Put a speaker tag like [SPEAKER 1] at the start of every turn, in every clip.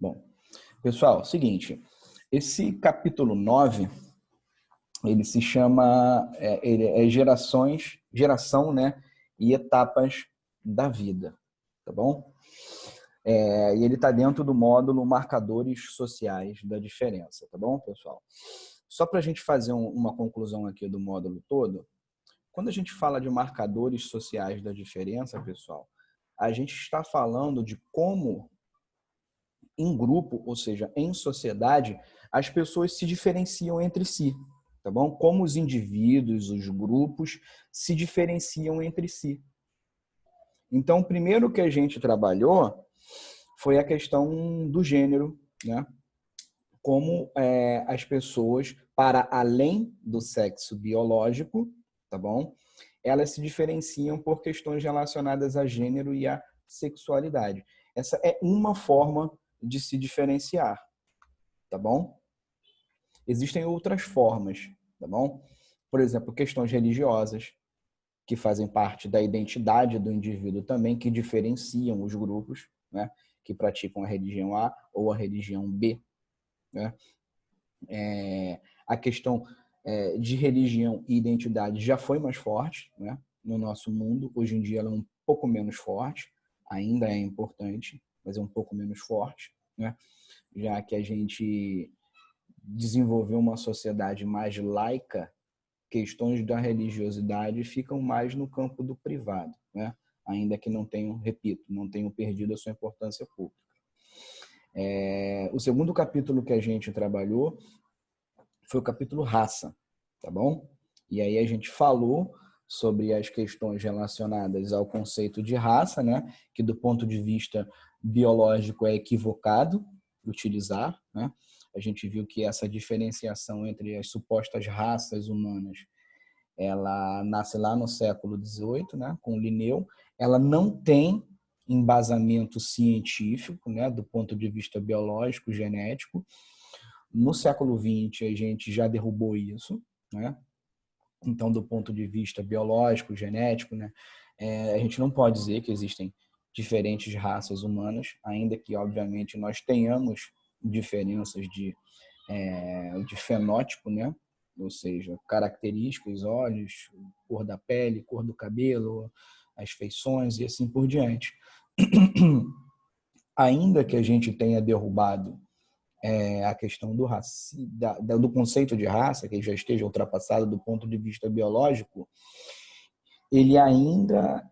[SPEAKER 1] Bom, pessoal, seguinte, esse capítulo 9 ele se chama ele é geração, né, e etapas da vida, tá bom? E ele está dentro do módulo Marcadores Sociais da Diferença, tá bom, pessoal? Só para a gente fazer uma conclusão aqui do módulo todo, quando a gente fala de marcadores sociais da diferença, pessoal, a gente está falando de como em grupo, ou seja, em sociedade, as pessoas se diferenciam entre si, tá bom? Como os indivíduos, os grupos se diferenciam entre si. Então, o primeiro que a gente trabalhou foi a questão do gênero, né? Como as pessoas, para além do sexo biológico, tá bom? Elas se diferenciam por questões relacionadas a gênero e a sexualidade. Essa é uma forma de se diferenciar, tá bom? Existem outras formas, tá bom? Por exemplo, questões religiosas, que fazem parte da identidade do indivíduo também, que diferenciam os grupos, né? Que praticam a religião A ou a religião B, né? A questão de religião e identidade já foi mais forte, né? No nosso mundo. Hoje em dia ela é um pouco menos forte, ainda é importante, mas é um pouco menos forte, né? Já que a gente desenvolveu uma sociedade mais laica, questões da religiosidade ficam mais no campo do privado, né? Ainda que não tenham, repito, não tenham perdido a sua importância pública. O segundo capítulo que a gente trabalhou foi o capítulo raça, tá bom? E aí a gente falou sobre as questões relacionadas ao conceito de raça, né? Que do ponto de vista biológico é equivocado utilizar, né? A gente viu que essa diferenciação entre as supostas raças humanas, ela nasce lá no século XVIII, né? Com Linneu. Ela não tem embasamento científico, né? Do ponto de vista biológico, genético. No século XX, a gente já derrubou isso, né? Então, do ponto de vista biológico, genético, né? A gente não pode dizer que existem diferentes raças humanas, ainda que, obviamente, nós tenhamos diferenças de fenótipo, né? Ou seja, características, olhos, cor da pele, cor do cabelo, as feições e assim por diante. Ainda que a gente tenha derrubado a questão do conceito de raça, que já esteja ultrapassado do ponto de vista biológico, ele ainda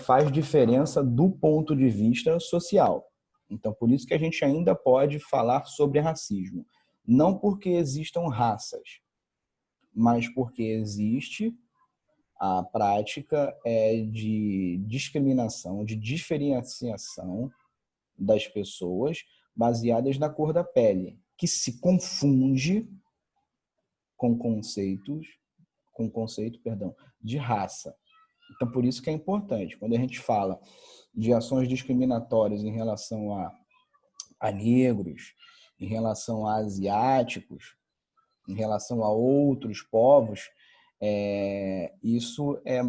[SPEAKER 1] faz diferença do ponto de vista social. Então, por isso que a gente ainda pode falar sobre racismo. Não porque existam raças, mas porque existe a prática de discriminação, de diferenciação das pessoas baseadas na cor da pele, que se confunde com conceito, de raça. Então, por isso que é importante, quando a gente fala de ações discriminatórias em relação a negros, em relação a asiáticos, em relação a outros povos, isso é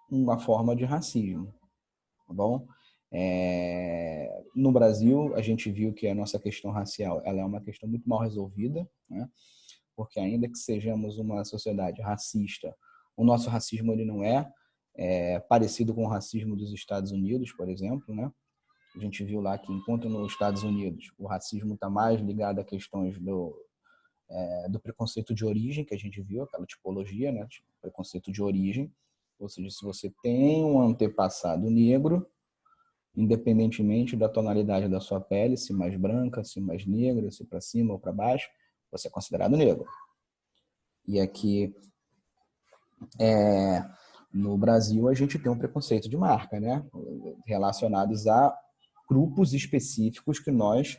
[SPEAKER 1] uma forma de racismo, tá bom? No Brasil, a gente viu que a nossa questão racial ela é uma questão muito mal resolvida, né? Porque ainda que sejamos uma sociedade racista, o nosso racismo ele não é parecido com o racismo dos Estados Unidos, por exemplo, né? A gente viu lá que, enquanto nos Estados Unidos o racismo está mais ligado a questões do preconceito de origem, que a gente viu, aquela tipologia, né? Tipo, preconceito de origem, ou seja, se você tem um antepassado negro, independentemente da tonalidade da sua pele, se mais branca, se mais negra, se para cima ou para baixo, você é considerado negro. E aqui no Brasil a gente tem um preconceito de marca, né? Relacionados a grupos específicos que nós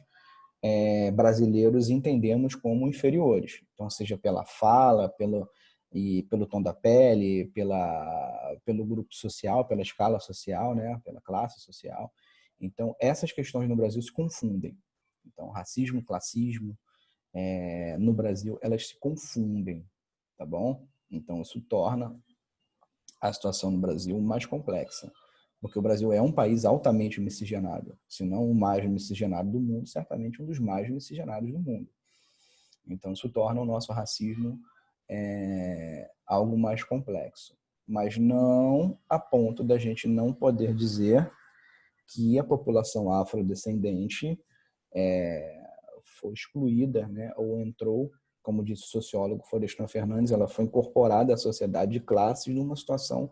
[SPEAKER 1] brasileiros entendemos como inferiores. Então, seja pela fala, pelo tom da pele, pelo grupo social, pela escala social, né? Pela classe social. Então, essas questões no Brasil se confundem. Então, racismo, classismo, no Brasil, elas se confundem, tá bom? Então, isso torna a situação no Brasil mais complexa. porque o Brasil é um país altamente miscigenado, se não o mais miscigenado do mundo, certamente um dos mais miscigenados do mundo. Então, isso torna o nosso racismo algo mais complexo. Mas não a ponto da gente não poder dizer que a população afrodescendente foi excluída, né, ou entrou, como disse o sociólogo Florestan Fernandes, ela foi incorporada à sociedade de classes numa situação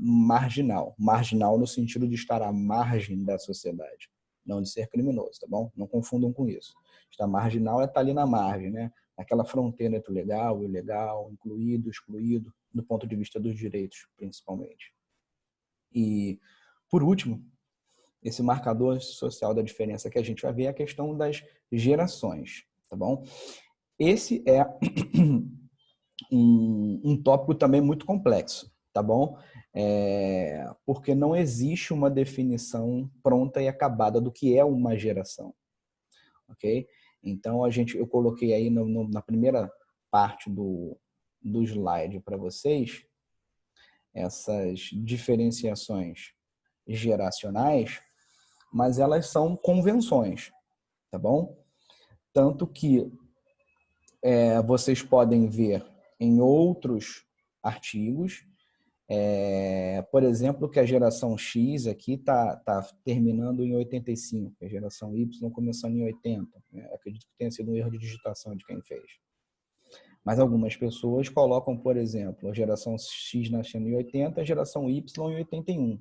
[SPEAKER 1] marginal. Marginal no sentido de estar à margem da sociedade, não de ser criminoso, tá bom? Não confundam com isso. Estar marginal é estar ali na margem, né? Aquela fronteira entre o legal e o ilegal, incluído, excluído, do ponto de vista dos direitos, principalmente. E, por último, esse marcador social da diferença que a gente vai ver é a questão das gerações, tá bom? Esse é um tópico também muito complexo, tá bom? Porque não existe uma definição pronta e acabada do que é uma geração, ok? Então, eu coloquei aí na primeira parte do slide para vocês essas diferenciações geracionais, mas elas são convenções, tá bom? Tanto que vocês podem ver em outros artigos, por exemplo, que a geração X aqui está terminando em 85, a geração Y começando em 80. Acredito que tenha sido um erro de digitação de quem fez. Mas algumas pessoas colocam, por exemplo, a geração X nascendo em 80, a geração Y em 81.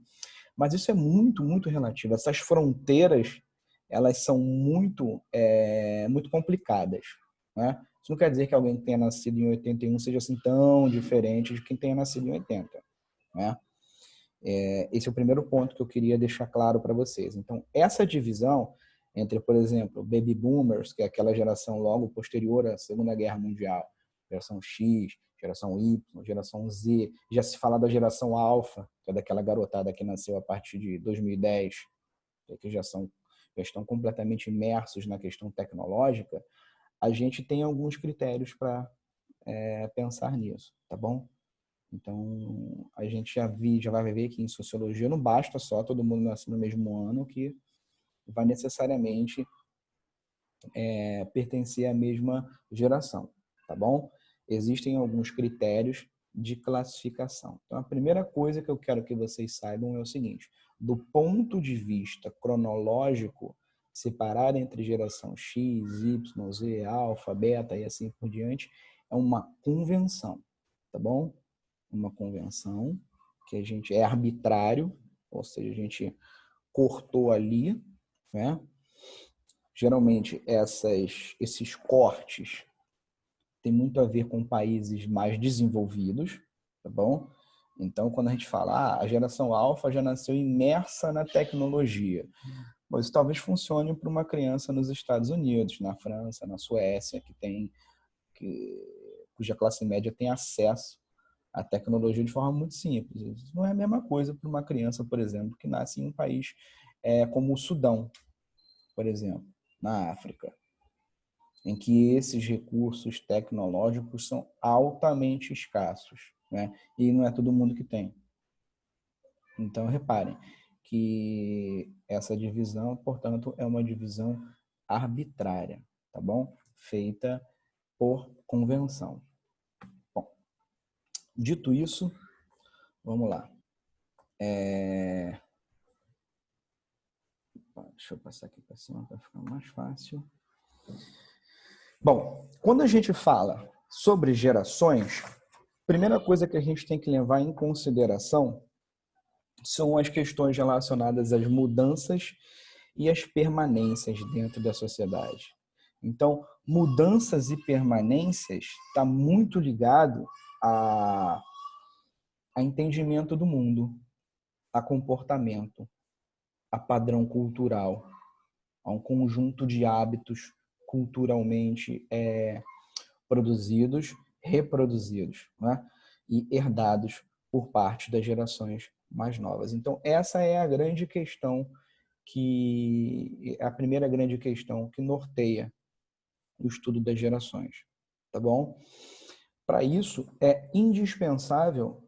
[SPEAKER 1] Mas isso é muito, muito relativo. Essas fronteiras, elas são muito complicadas, né? Isso não quer dizer que alguém que tenha nascido em 81 seja assim tão diferente de quem tenha nascido em 80, né? Esse é o primeiro ponto que eu queria deixar claro para vocês. Então, essa divisão entre, por exemplo, baby boomers, que é aquela geração logo posterior à Segunda Guerra Mundial, geração X, geração Y, geração Z, já se fala da geração Alpha, que é daquela garotada que nasceu a partir de 2010, que já estão completamente imersos na questão tecnológica. A gente tem alguns critérios para pensar nisso, tá bom? Então, a gente já vai ver que em sociologia não basta só todo mundo nascer no mesmo ano que vai necessariamente pertencer à mesma geração, tá bom? Existem alguns critérios de classificação. Então, a primeira coisa que eu quero que vocês saibam é o seguinte: do ponto de vista cronológico, separar entre geração X, Y, Z, alfa, beta e assim por diante é uma convenção, tá bom? Uma convenção que a gente é arbitrário, ou seja, a gente cortou ali, né? Geralmente esses cortes têm muito a ver com países mais desenvolvidos, tá bom? Então, quando a gente fala, a geração alfa já nasceu imersa na tecnologia, mas isso talvez funcione para uma criança nos Estados Unidos, na França, na Suécia, cuja classe média tem acesso à tecnologia de forma muito simples. Isso não é a mesma coisa para uma criança, por exemplo, que nasce em um país como o Sudão, por exemplo, na África, em que esses recursos tecnológicos são altamente escassos, né? E não é todo mundo que tem. Então, reparem que essa divisão, portanto, é uma divisão arbitrária, tá bom? Feita por convenção. Bom, dito isso, vamos lá. Deixa eu passar aqui para cima para ficar mais fácil. Bom, quando a gente fala sobre gerações, a primeira coisa que a gente tem que levar em consideração são as questões relacionadas às mudanças e às permanências dentro da sociedade. Então, mudanças e permanências está muito ligado a entendimento do mundo, a comportamento, a padrão cultural, a um conjunto de hábitos culturalmente produzidos, reproduzidos, né? E herdados por parte das gerações mais novas. Então, essa é a grande questão a primeira grande questão que norteia o estudo das gerações, tá bom? Para isso, é indispensável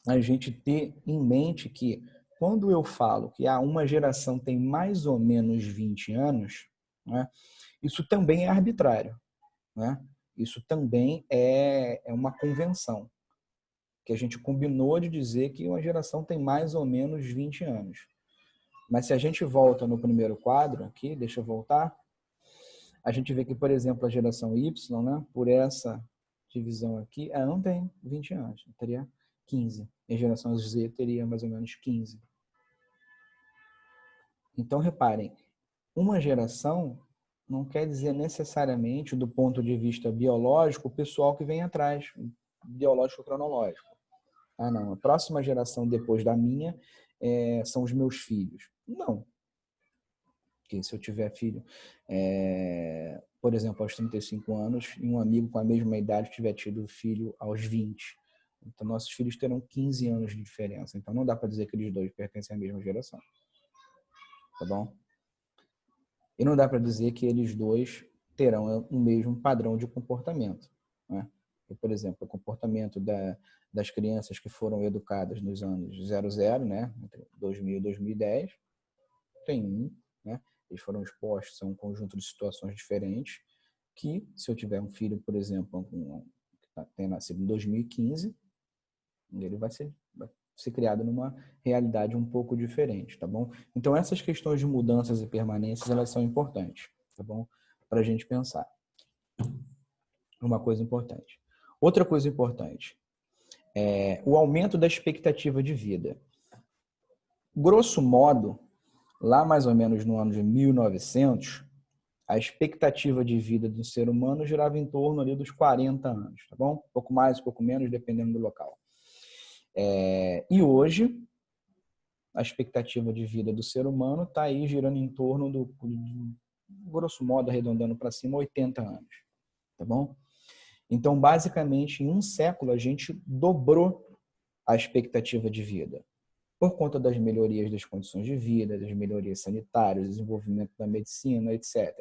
[SPEAKER 1] a gente ter em mente que quando eu falo que uma geração tem mais ou menos 20 anos, né, isso também é arbitrário, né? Isso também é uma convenção, que a gente combinou de dizer que uma geração tem mais ou menos 20 anos. Mas se a gente volta no primeiro quadro aqui, deixa eu voltar, a gente vê que, por exemplo, a geração Y, né, por essa divisão aqui, ela não tem 20 anos, teria 15. E a geração Z teria mais ou menos 15. Então, reparem, uma geração não quer dizer necessariamente, do ponto de vista biológico, o pessoal que vem atrás, biológico cronológico. Ah, não, a próxima geração depois da minha são os meus filhos. Não. Porque se eu tiver filho, por exemplo, aos 35 anos, e um amigo com a mesma idade tiver tido filho aos 20. Então, nossos filhos terão 15 anos de diferença. Então, não dá para dizer que eles dois pertencem à mesma geração. Tá bom? E não dá para dizer que eles dois terão o mesmo padrão de comportamento, né? Por exemplo, o comportamento das crianças que foram educadas nos anos 00, né, entre 2000 e 2010, tem né? Eles foram expostos a um conjunto de situações diferentes que, se eu tiver um filho, por exemplo, que tem nascido em 2015, ele vai ser criado numa realidade um pouco diferente, tá bom? Então, essas questões de mudanças e permanências, elas são importantes, tá bom? Para a gente pensar. Uma coisa importante. Outra coisa importante é o aumento da expectativa de vida. Grosso modo, lá mais ou menos no ano de 1900, a expectativa de vida do ser humano girava em torno ali dos 40 anos, tá bom? Um pouco mais, um pouco menos, dependendo do local. E hoje, a expectativa de vida do ser humano está aí girando em torno grosso modo, arredondando para cima, 80 anos, tá bom? Então, basicamente, em um século, a gente dobrou a expectativa de vida, por conta das melhorias das condições de vida, das melhorias sanitárias, desenvolvimento da medicina, etc.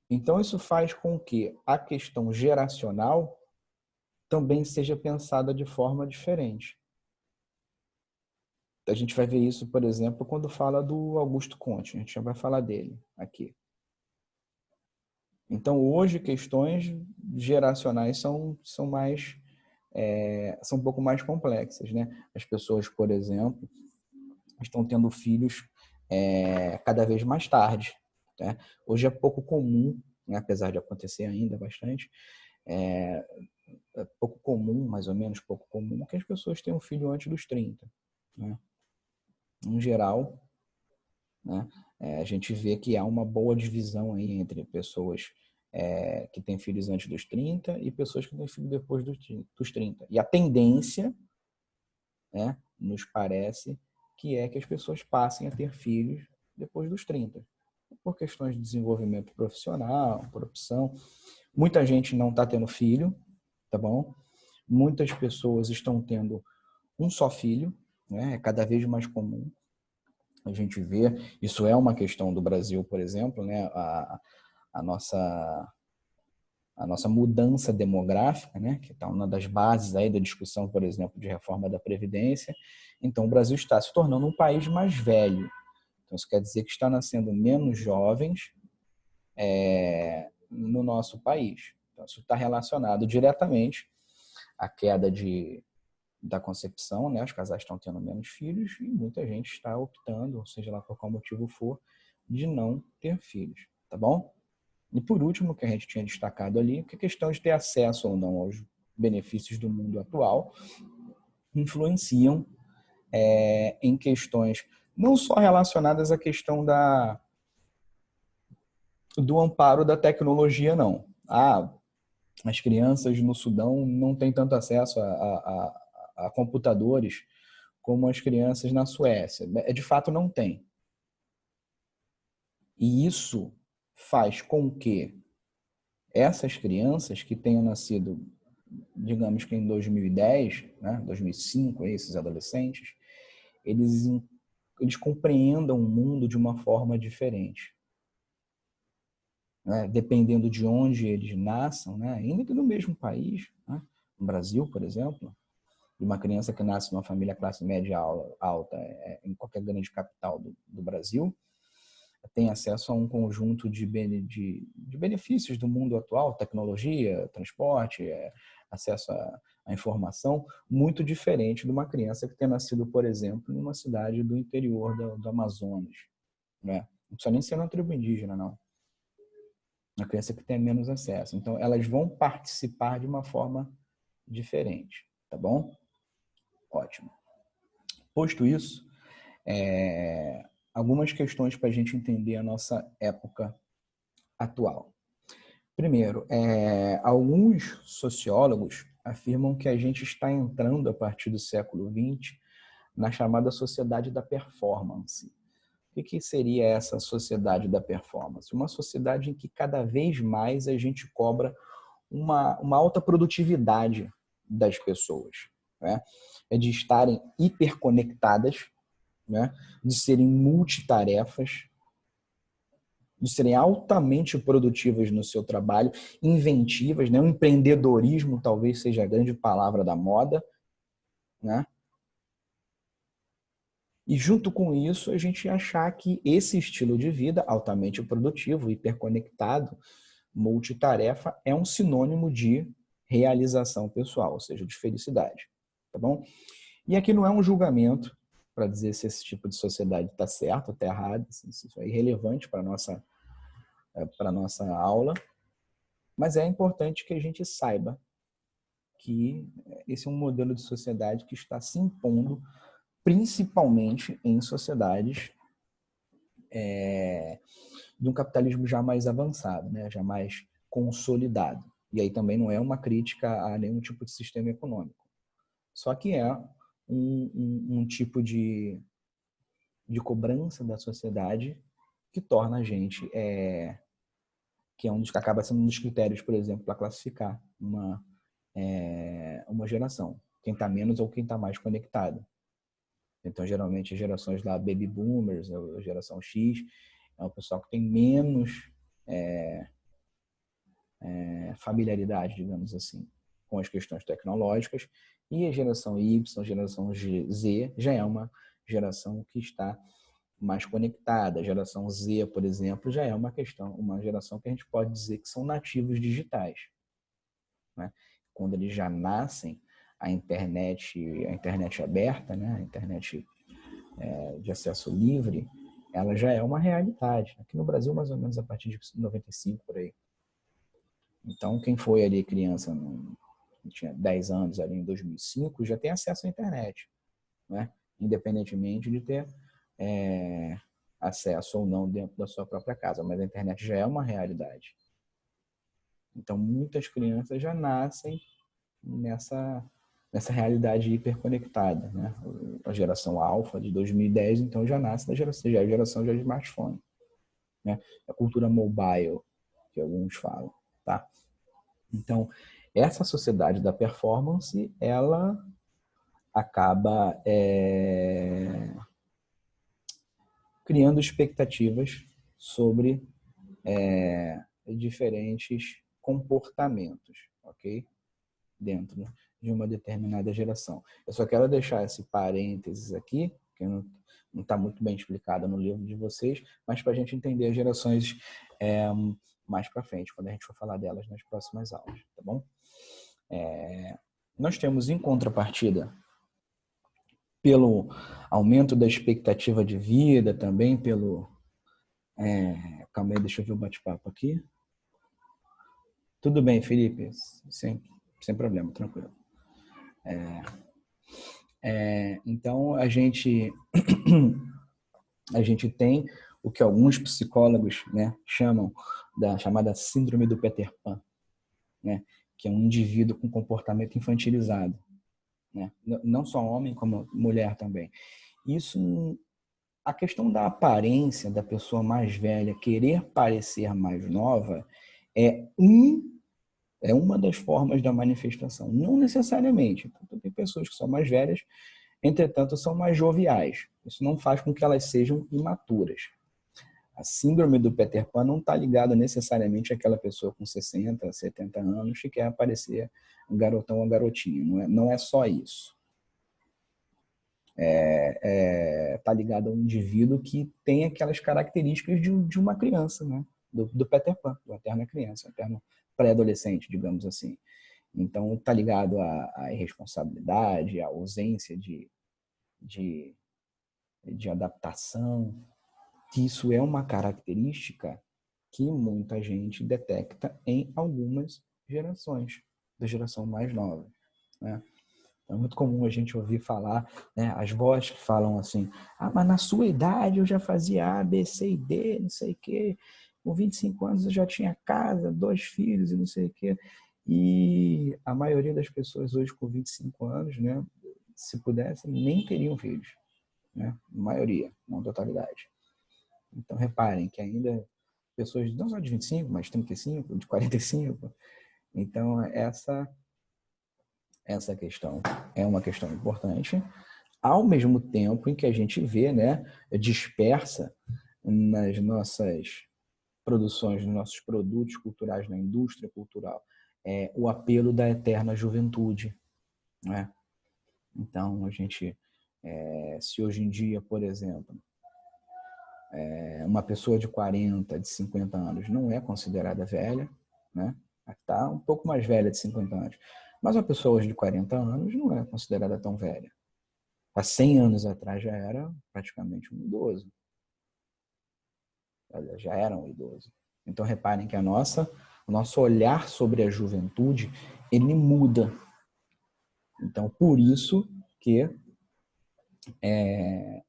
[SPEAKER 1] Então, isso faz com que a questão geracional também seja pensada de forma diferente. A gente vai ver isso, por exemplo, quando fala do Augusto Comte. A gente já vai falar dele aqui. Então, hoje, questões geracionais são um pouco mais complexas, né? As pessoas, por exemplo, estão tendo filhos cada vez mais tarde, né? Hoje é pouco comum, né? Apesar de acontecer ainda bastante, é pouco comum, mais ou menos pouco comum, que as pessoas tenham filho antes dos 30, né? Em geral, né? A gente vê que há uma boa divisão aí entre pessoas que têm filhos antes dos 30 e pessoas que têm filhos depois dos 30. E a tendência, né, nos parece que é que as pessoas passem a ter filhos depois dos 30, por questões de desenvolvimento profissional, por opção. Muita gente não está tendo filho, tá bom? Muitas pessoas estão tendo um só filho, né? É cada vez mais comum. A gente vê, isso é uma questão do Brasil, por exemplo, né? A nossa mudança demográfica, né? Que está uma das bases aí da discussão, por exemplo, de reforma da Previdência. Então, o Brasil está se tornando um país mais velho. Então, isso quer dizer que está nascendo menos jovens no nosso país. Então, isso está relacionado diretamente à queda da concepção, né? Os casais estão tendo menos filhos e muita gente está optando, seja lá por qual motivo for, de não ter filhos, tá bom? E por último, que a gente tinha destacado ali, que a questão de ter acesso ou não aos benefícios do mundo atual influenciam em questões não só relacionadas à questão do amparo da tecnologia, não. As crianças no Sudão não têm tanto acesso a computadores como as crianças na Suécia. De fato, não tem. E isso faz com que essas crianças que tenham nascido, digamos que em 2010, né, 2005, esses adolescentes, eles compreendam o mundo de uma forma diferente. Né? Dependendo de onde eles nasçam, né? Ainda que no mesmo país, né? No Brasil, por exemplo, de uma criança que nasce numa família classe média alta em qualquer grande capital do Brasil, tem acesso a um conjunto de benefícios do mundo atual, tecnologia, transporte, acesso à informação, muito diferente de uma criança que tenha nascido, por exemplo, em uma cidade do interior do Amazonas. Né? Não precisa nem ser uma tribo indígena, não. Uma criança que tem menos acesso. Então, elas vão participar de uma forma diferente, tá bom? Ótimo. Posto isso, algumas questões para a gente entender a nossa época atual. Primeiro, alguns sociólogos afirmam que a gente está entrando, a partir do século XX, na chamada sociedade da performance. O que seria essa sociedade da performance? Uma sociedade em que cada vez mais a gente cobra uma alta produtividade das pessoas, né? É de estarem hiperconectadas, né? De serem multitarefas, de serem altamente produtivas no seu trabalho, inventivas, né? O empreendedorismo talvez seja a grande palavra da moda, né? E junto com isso, a gente achar que esse estilo de vida altamente produtivo, hiperconectado, multitarefa, é um sinônimo de realização pessoal, ou seja, de felicidade, tá bom? E aqui não é um julgamento para dizer se esse tipo de sociedade está certo ou está errado, se isso é irrelevante para a nossa aula, mas é importante que a gente saiba que esse é um modelo de sociedade que está se impondo principalmente em sociedades de um capitalismo já mais avançado, né? Já mais consolidado. E aí também não é uma crítica a nenhum tipo de sistema econômico. Só que é um tipo de cobrança da sociedade que torna a gente, que acaba sendo um dos critérios, por exemplo, para classificar uma geração. Quem está menos ou quem está mais conectado. Então, geralmente, as gerações lá, baby boomers, a geração X, é o pessoal que tem menos familiaridade, digamos assim, com as questões tecnológicas. E a geração Y, a geração Z, já é uma geração que está mais conectada. A geração Z, por exemplo, já é uma geração que a gente pode dizer que são nativos digitais. Né? Quando eles já nascem, a internet aberta, né? A internet de acesso livre, ela já é uma realidade. Aqui no Brasil, mais ou menos a partir de 95, por aí. Então, quem foi ali criança, tinha 10 anos ali em 2005, já tem acesso à internet, né? Independentemente de ter acesso ou não dentro da sua própria casa, mas a internet já é uma realidade. Então, muitas crianças já nascem nessa realidade hiperconectada, né? A geração alfa de 2010, então, já nasce da geração, já é a geração de smartphone, né? A cultura mobile, que alguns falam, tá? Então, essa sociedade da performance, ela acaba criando expectativas sobre diferentes comportamentos, ok? Dentro de uma determinada geração. Eu só quero deixar esse parênteses aqui, que não está muito bem explicado no livro de vocês, mas para a gente entender as gerações mais para frente, quando a gente for falar delas nas próximas aulas, tá bom? Nós temos, em contrapartida, pelo aumento da expectativa de vida, também pelo... calma aí, deixa eu ver o bate-papo aqui. Tudo bem, Felipe? Sem problema, tranquilo. Então, a gente tem o que alguns psicólogos, né, chamam da chamada síndrome do Peter Pan, né, que é um indivíduo com comportamento infantilizado, né? Não só homem, como mulher também. Isso, a questão da aparência da pessoa mais velha querer parecer mais nova é uma das formas da manifestação. Não necessariamente. Então, tem pessoas que são mais velhas, entretanto, são mais joviais. Isso não faz com que elas sejam imaturas. A síndrome do Peter Pan não está ligada necessariamente àquela pessoa com 60, 70 anos que quer parecer um garotão ou garotinha. Não é só isso. Tá ligado a um indivíduo que tem aquelas características de uma criança, né? Do Peter Pan, do eterna criança, eterno pré-adolescente, digamos assim. Então, tá ligado à irresponsabilidade, à ausência de, de adaptação, que isso é uma característica que muita gente detecta em algumas gerações, da geração mais nova, né? É muito comum a gente ouvir falar, né, as vozes que falam assim, mas na sua idade eu já fazia A, B, C e D, não sei o quê, com 25 anos eu já tinha casa, 2 filhos e não sei o quê. E a maioria das pessoas hoje com 25 anos, né, se pudessem, nem teriam filhos, né? A maioria, não totalidade. Então reparem que ainda pessoas não só de 25, mas 35, de 45. Então essa questão é uma questão importante, ao mesmo tempo em que a gente vê, né, dispersa nas nossas produções, nos nossos produtos culturais, na indústria cultural, o apelo da eterna juventude, né? Então, a gente, se hoje em dia, por exemplo, uma pessoa de 40, de 50 anos não é considerada velha, né? Está um pouco mais velha de 50 anos. Mas uma pessoa hoje de 40 anos não é considerada tão velha. Há 100 anos atrás já era praticamente um idoso. Ela já era um idoso. Então reparem que o nosso olhar sobre a juventude, ele muda. Então por isso que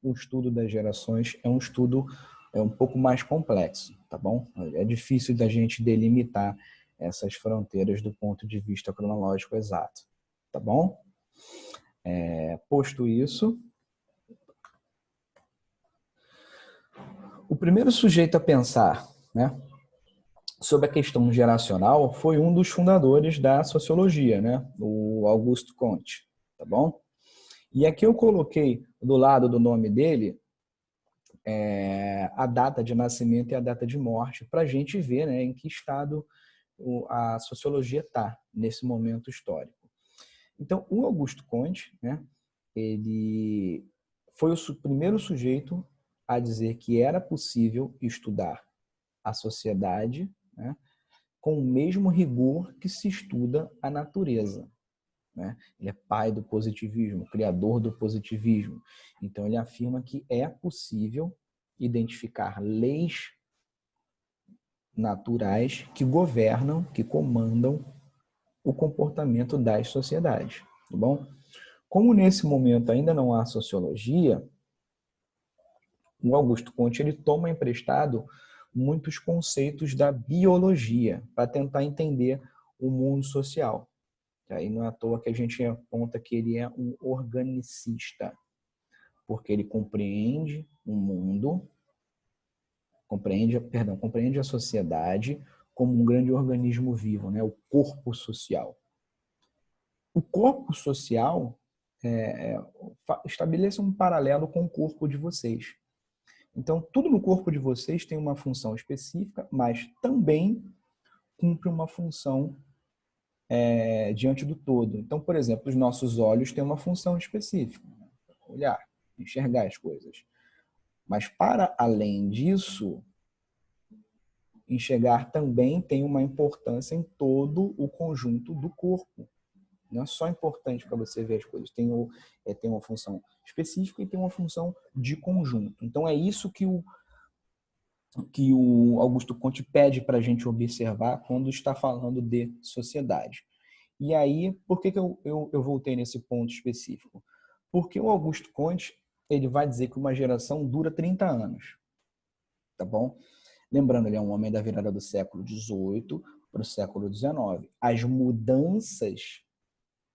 [SPEAKER 1] o estudo das gerações é um estudo um pouco mais complexo, tá bom? É difícil da gente delimitar essas fronteiras do ponto de vista cronológico exato, tá bom? Posto isso, o primeiro sujeito a pensar, né, sobre a questão geracional foi um dos fundadores da sociologia, né, o Auguste Comte, tá bom? E aqui eu coloquei do lado do nome dele a data de nascimento e a data de morte para a gente ver, né, em que estado a sociologia está nesse momento histórico. Então, o Auguste Comte, né, ele foi o primeiro sujeito a dizer que era possível estudar a sociedade, né, com o mesmo rigor que se estuda a natureza, né? Ele é pai do positivismo, criador do positivismo. Então, ele afirma que é possível identificar leis naturais que governam, que comandam o comportamento das sociedades, tá bom? Como nesse momento ainda não há sociologia, o Augusto Comte ele toma emprestado muitos conceitos da biologia para tentar entender o mundo social. Aí não é à toa que a gente aponta que ele é um organicista, porque ele compreende o mundo, compreende a sociedade como um grande organismo vivo, né? O corpo social. O corpo social estabeleça um paralelo com o corpo de vocês. Então, tudo no corpo de vocês tem uma função específica, mas também cumpre uma função diante do todo. Então, por exemplo, os nossos olhos têm uma função específica, né? Olhar, enxergar as coisas. Mas, para além disso, enxergar também tem uma importância em todo o conjunto do corpo. Não é só importante para você ver as coisas, tem uma função específica e tem uma função de conjunto. Então, é isso que o Augusto Comte pede para a gente observar quando está falando de sociedade. E aí, por que eu voltei nesse ponto específico? Porque o Augusto Comte ele vai dizer que uma geração dura 30 anos, tá bom? Lembrando, ele é um homem da virada do século XVIII para o século XIX. As mudanças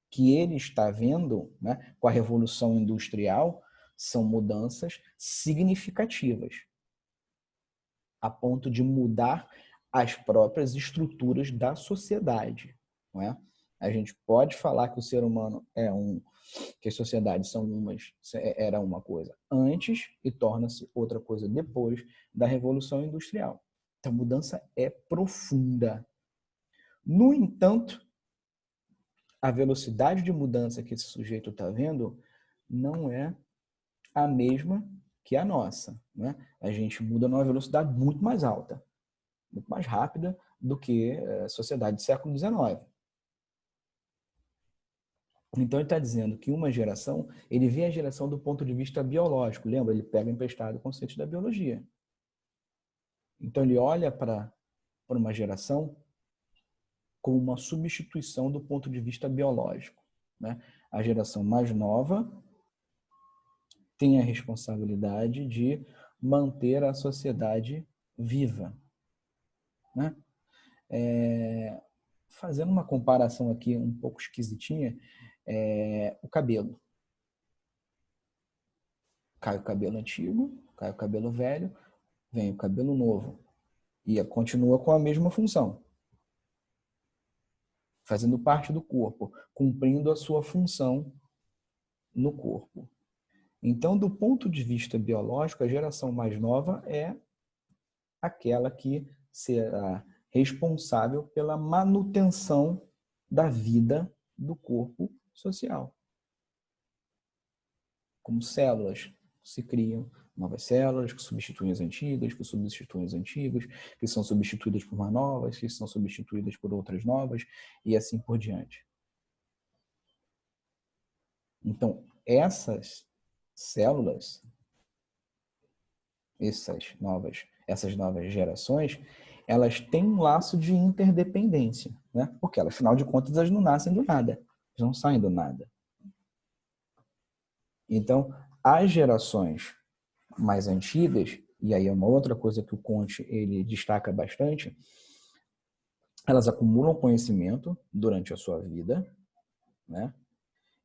[SPEAKER 1] que ele está vendo, né, com a Revolução Industrial são mudanças significativas, a ponto de mudar as próprias estruturas da sociedade, não é? A gente pode falar que o ser humano que as sociedades era uma coisa antes e torna-se outra coisa depois da Revolução Industrial. Então, a mudança é profunda. No entanto, a velocidade de mudança que esse sujeito está vendo não é a mesma que a nossa, né? A gente muda numa velocidade muito mais alta, muito mais rápida do que a sociedade do século XIX. Então, ele está dizendo que uma geração, ele vê a geração do ponto de vista biológico. Lembra? Ele pega emprestado o conceito da biologia. Então, ele olha para uma geração como uma substituição do ponto de vista biológico, né? A geração mais nova tem a responsabilidade de manter a sociedade viva, né? Fazendo uma comparação aqui um pouco esquisitinha, o cabelo. Cai o cabelo antigo, cai o cabelo velho, vem o cabelo novo. E continua com a mesma função, fazendo parte do corpo, cumprindo a sua função no corpo. Então, do ponto de vista biológico, a geração mais nova é aquela que será responsável pela manutenção da vida do corpo social. Como células se criam novas células que substituem as antigas, que substituem as antigas, que são substituídas por mais novas, que são substituídas por outras novas, e assim por diante. Então, essas células, essas novas gerações, elas têm um laço de interdependência, né? Porque, afinal de contas, elas não nascem do nada, elas não saem do nada. Então, as gerações mais antigas, e aí é uma outra coisa que o Conte ele destaca bastante, elas acumulam conhecimento durante a sua vida, né?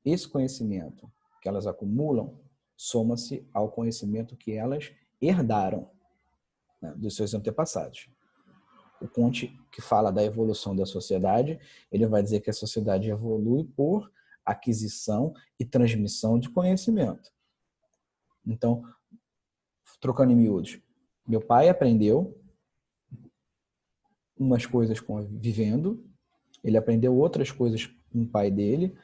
[SPEAKER 1] Esse conhecimento que elas acumulam soma-se ao conhecimento que elas herdaram, né, dos seus antepassados. O Conte, que fala da evolução da sociedade, ele vai dizer que a sociedade evolui por aquisição e transmissão de conhecimento. Então, trocando em miúdos, meu pai aprendeu umas coisas vivendo, ele aprendeu outras coisas com o pai dele,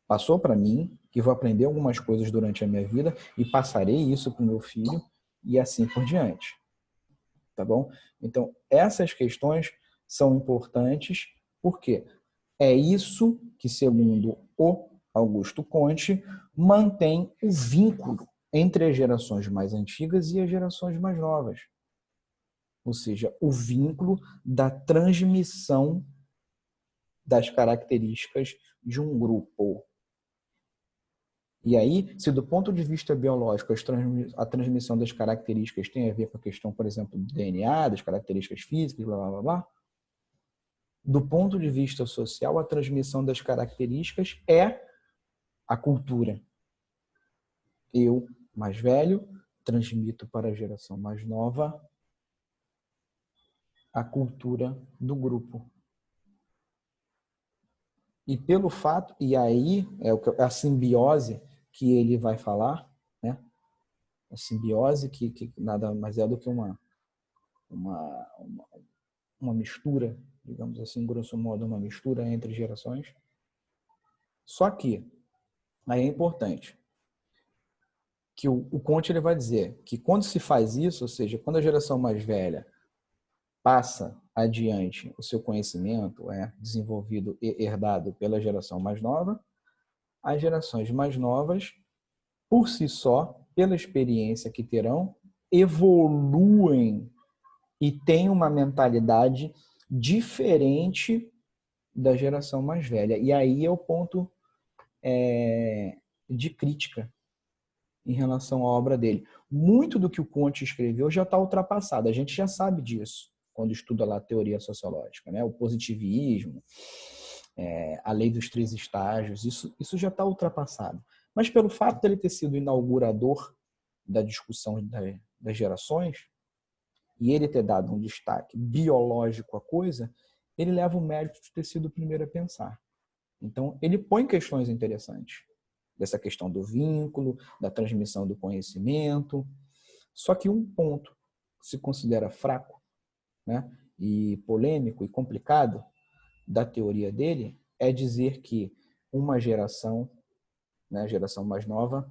[SPEAKER 1] passou para mim, que vou aprender algumas coisas durante a minha vida e passarei isso para o meu filho e assim por diante. Tá bom? Então, essas questões são importantes porque é isso que, segundo o Augusto Conte, mantém o vínculo entre as gerações mais antigas e as gerações mais novas. Ou seja, o vínculo da transmissão das características de um grupo. E aí, se do ponto de vista biológico a transmissão das características tem a ver com a questão, por exemplo, do DNA, das características físicas, blá, blá, blá, do ponto de vista social, a transmissão das características é a cultura. Eu, mais velho, transmito para a geração mais nova a cultura do grupo. E pelo fato, e aí é a simbiose que ele vai falar, né? A simbiose que nada mais é do que uma mistura, digamos assim, grosso modo, uma mistura entre gerações. Só que, aí é importante, que o Conte ele vai dizer que quando se faz isso, ou seja, quando a geração mais velha passa adiante o seu conhecimento, é desenvolvido e herdado pela geração mais nova, as gerações mais novas, por si só, pela experiência que terão, evoluem e têm uma mentalidade diferente da geração mais velha. E aí é o ponto de crítica em relação à obra dele. Muito do que o Conte escreveu já está ultrapassado. A gente já sabe disso quando estuda lá a teoria sociológica, né? O positivismo, a lei dos 3 estágios, isso já está ultrapassado. Mas pelo fato de ele ter sido inaugurador da discussão das gerações, e ele ter dado um destaque biológico à coisa, ele leva o mérito de ter sido o primeiro a pensar. Então, ele põe questões interessantes, dessa questão do vínculo, da transmissão do conhecimento. Só que um ponto que se considera fraco, né, e polêmico e complicado da teoria dele é dizer que uma geração, né, a geração mais nova,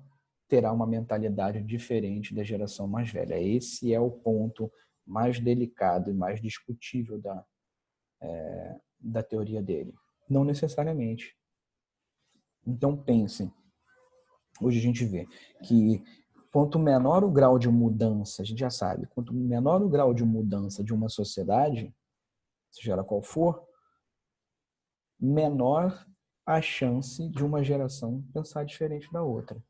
[SPEAKER 1] terá uma mentalidade diferente da geração mais velha. Esse é o ponto mais delicado e mais discutível da teoria dele. Não necessariamente. Então, pensem. Hoje a gente vê que quanto menor o grau de mudança, a gente já sabe, quanto menor o grau de mudança de uma sociedade, seja ela qual for, menor a chance de uma geração pensar diferente da outra.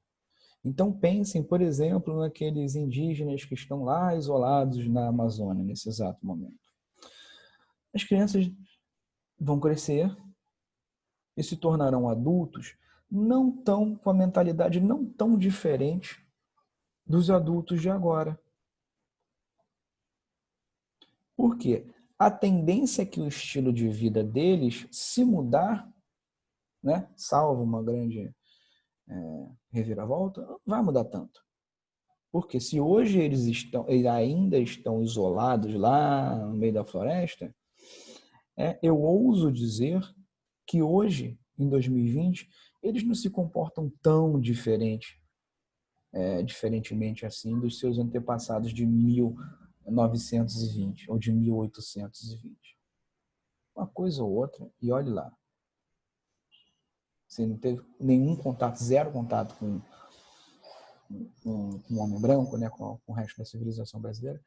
[SPEAKER 1] Então pensem, por exemplo, naqueles indígenas que estão lá isolados na Amazônia nesse exato momento. As crianças vão crescer e se tornarão adultos não tão com a mentalidade não tão diferente dos adultos de agora. Por quê? A tendência é que o estilo de vida deles, se mudar, né, salvo uma grande reviravolta, não vai mudar tanto. Porque se hoje eles ainda estão isolados lá no meio da floresta, eu ouso dizer que hoje, em 2020, eles não se comportam tão diferentemente assim dos seus antepassados de 1920 ou de 1820. Uma coisa ou outra, e olhe lá. Você não teve nenhum contato, zero contato com um homem branco, né, com o resto da civilização brasileira,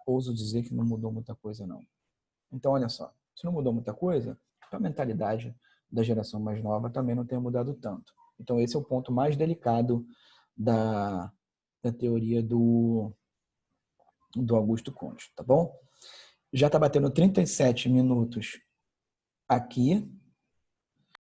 [SPEAKER 1] ouso dizer que não mudou muita coisa, não. Então, olha só, se não mudou muita coisa, a mentalidade da geração mais nova também não tem mudado tanto. Então, esse é o ponto mais delicado da teoria do Augusto Conte, tá bom? Já está batendo 37 minutos aqui,